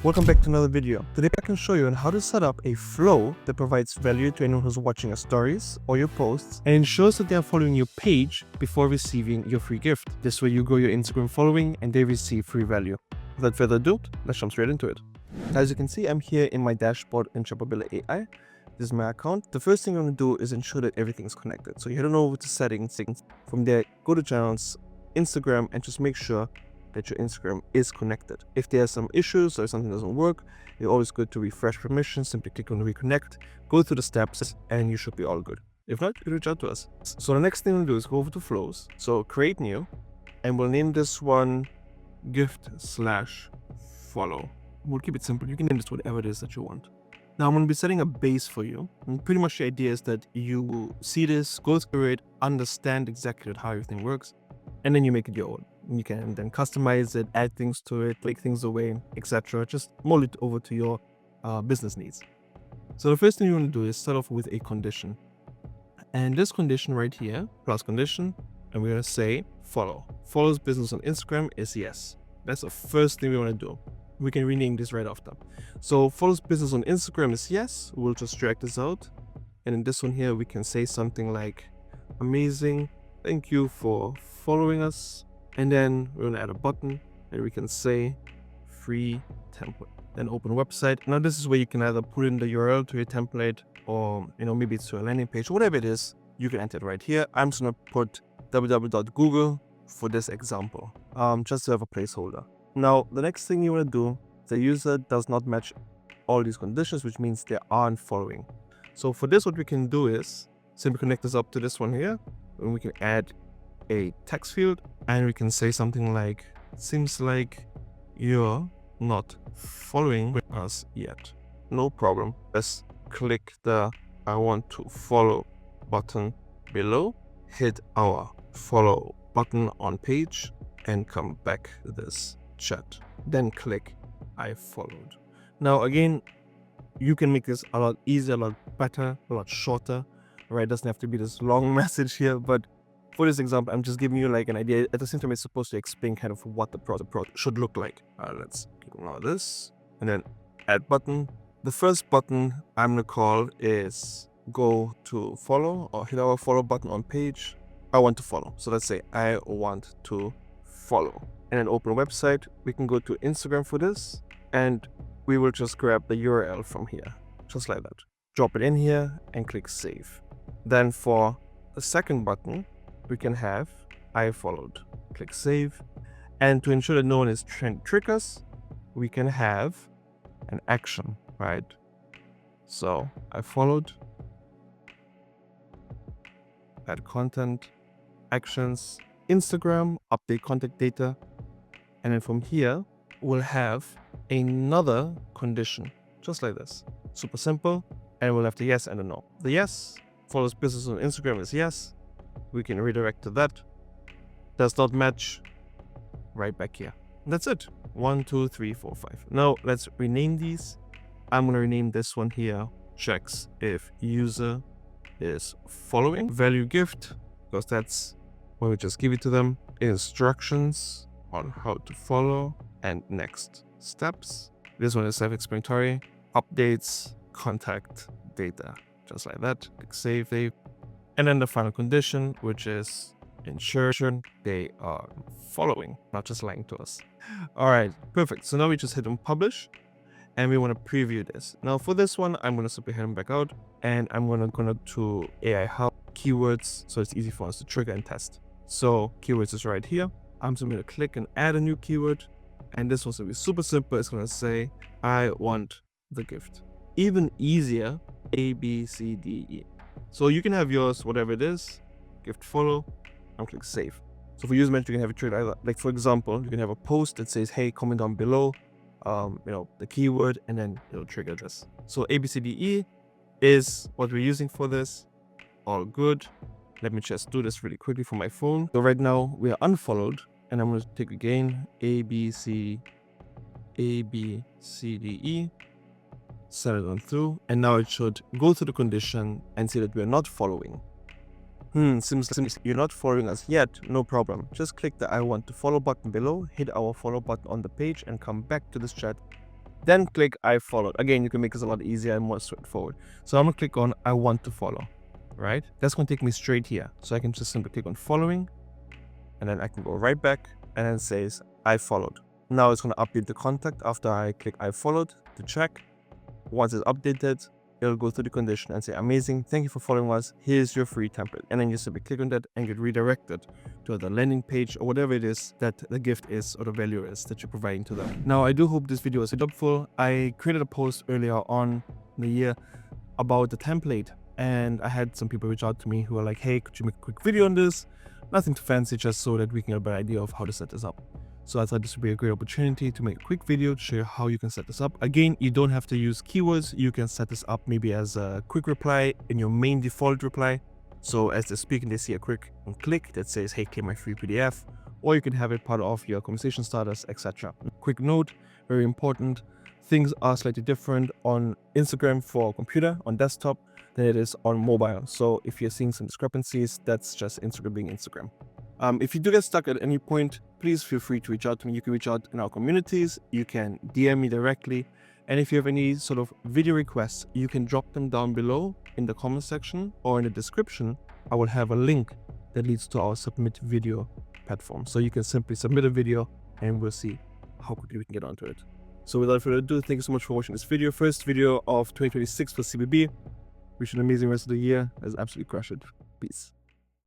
Welcome back to another video. Today I can show you on how to set up a flow that provides value to anyone who's watching your stories or your posts and ensures that they are following your page before receiving your free gift. This way you grow your Instagram following and they receive free value. Without further ado, let's jump straight into it. As you can see, I'm here in my dashboard in Autopilot AI. This is my account. The first thing I'm going to do is ensure that everything is connected. So you head on over to settings. From there, go to channels, Instagram, and just make sure that your Instagram is connected. If there are some issues or something doesn't work, it's always good to refresh permissions. Simply click on reconnect, go through the steps, and you should be all good. If not, you reach out to us. So the next thing we'll do is go over to flows. So create new, and we'll name this one gift/follow. We'll keep it simple. You can name this whatever it is that you want. Now I'm going to be setting a base for you. And pretty much the idea is that you will see this, go through it, understand exactly how everything works, and then you make it your own. You can then customize it, add things to it, take things away, etc. Just mold it over to your business needs. So the first thing you want to do is start off with a condition. And this condition right here, plus condition, and we're going to say follow. Follows business on Instagram is yes. That's the first thing we want to do. We can rename this right after. So follows business on Instagram is yes. We'll just drag this out. And in this one here, we can say something like, amazing, thank you for following us. And then we're going to add a button and we can say free template. Then open website. Now this is where you can either put in the URL to your template or, maybe it's to a landing page, whatever it is, you can enter it right here. I'm just going to put www.google for this example, just to have a placeholder. Now, the next thing you want to do, the user does not match all these conditions, which means they aren't following. So for this, what we can do is simply connect this up to this one here, and we can add a text field, and we can say something like, seems like you're not following us yet. No problem. Let's click the I want to follow button below, hit our follow button on page, and come back to this chat. Then click I followed. Now again, you can make this a lot easier, a lot better, a lot shorter, right? It doesn't have to be this long message here, but for this example, I'm just giving you like an idea. At the same time, it's supposed to explain kind of what the product should look like. Let's click on this and then add button. The first button I'm gonna call is go to follow, or hit our follow button on page. I want to follow. So let's say I want to follow. And then open website. We can go to Instagram for this, and we will just grab the URL from here, just like that. Drop it in here and click save. Then for the second button, we can have I followed. Click save. And to ensure that no one is trying to trick us, we can have an action, right? So I followed, add content, actions, Instagram, update contact data. And then from here, we'll have another condition, just like this. Super simple. And we'll have the yes and the no. The yes, follows business on Instagram is yes. We can redirect to that. Does not match, right back here. And that's it. 1, 2, 3, 4, 5. Now let's rename these. I'm going to rename this one here. Checks if user is following. Value gift, because that's when we just give it to them. Instructions on how to follow, and next steps. This one is self-explanatory. Updates, contact data, just like that. Click save. And then the final condition, which is ensure they are following, not just lying to us. All right, perfect. So now we just hit on publish, and we want to preview this. Now for this one, I'm going to simply head back out, and I'm going to go to AI Hub keywords, so it's easy for us to trigger and test. So keywords is right here. I'm just going to click and add a new keyword. And this one's going to be super simple. It's going to say, I want the gift. Even easier, A, B, C, D, E. So you can have yours, whatever it is, gift follow, and click save. So for user management, you can have it triggered either. Like for example, you can have a post that says, hey, comment down below, the keyword, and then it'll trigger this. So A, B, C, D, E is what we're using for this. All good. Let me just do this really quickly for my phone. So right now we are unfollowed. And I'm going to take again A, B, C, D, E, set it on through. And now it should go to the condition and see that we're not following. Seems you're not following us yet. No problem. Just click the I want to follow button below, hit our follow button on the page, and come back to this chat Then click I followed. Again, you can make this a lot easier and more straightforward. So I'm gonna click on I want to follow, right? That's gonna take me straight here. So I can just simply click on following, and then I can go right back, and then it says I followed. Now it's gonna update the contact after I click I followed to check. Once it's updated, it'll go through the condition and say, amazing, thank you for following us, here's your free template. And then you simply click on that and get redirected to the landing page or whatever it is that the gift is or the value is that you're providing to them. Now, I do hope this video was helpful. I created a post earlier on in the year about the template, and I had some people reach out to me who are like, hey, could you make a quick video on this? Nothing too fancy, just so that we can get a better idea of how to set this up. So I thought this would be a great opportunity to make a quick video to show you how you can set this up. Again, you don't have to use keywords. You can set this up maybe as a quick reply in your main default reply. So as they're speaking, they see a quick click that says, hey, claim my free PDF, or you can have it part of your conversation starters, etc. Quick note, very important, things are slightly different on Instagram for computer, on desktop, than it is on mobile. So if you're seeing some discrepancies, that's just Instagram being Instagram. If you do get stuck at any point, please feel free to reach out to me. You can reach out in our communities, you can DM me directly, and if you have any sort of video requests, you can drop them down below in the comment section or in the description. I will have a link that leads to our submit video platform. So you can simply submit a video and we'll see how quickly we can get onto it. So without further ado, thank you so much for watching this video. First video of 2026 for CBB. Wish you an amazing rest of the year. Let's absolutely crush it. Peace.